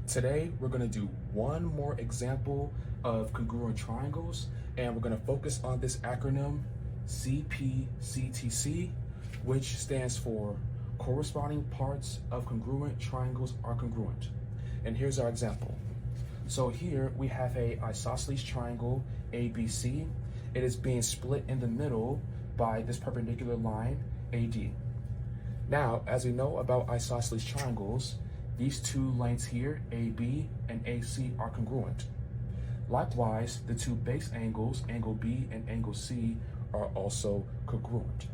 Today, we're going to do one more example of congruent triangles, and we're going to focus on this acronym CPCTC, which stands for corresponding parts of congruent triangles are congruent. And here's our example. So here we have a isosceles triangle ABC. It is being split in the middle by this perpendicular line AD. Now, as we know about isosceles triangles, these two lengths here, AB and AC, are congruent. Likewise, the two base angles, angle B and angle C, are also congruent.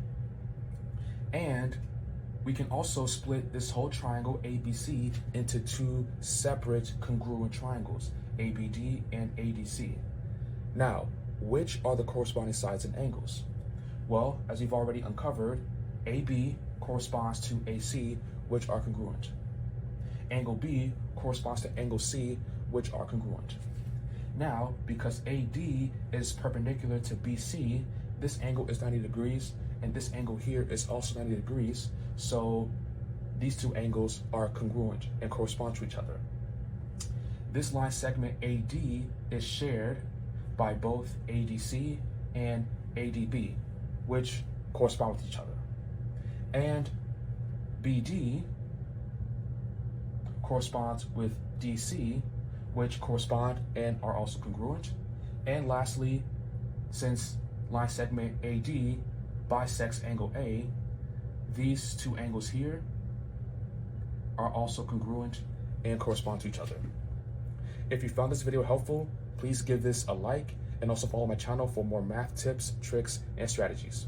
And we can also split this whole triangle ABC into two separate congruent triangles, ABD and ADC. Now, which are the corresponding sides and angles? Well, as we've already uncovered, AB corresponds to AC, which are congruent. Angle B corresponds to angle C, which are congruent. Now, because AD is perpendicular to BC, this angle is 90 degrees, and this angle here is also 90 degrees, so these two angles are congruent and correspond to each other. This line segment AD is shared by both ADC and ADB, which correspond with each other. And BD corresponds with DC, which correspond and are also congruent. And lastly, since line segment AD bisects angle A, these two angles here are also congruent and correspond to each other. If you found this video helpful, please give this a like and also follow my channel for more math tips, tricks, and strategies.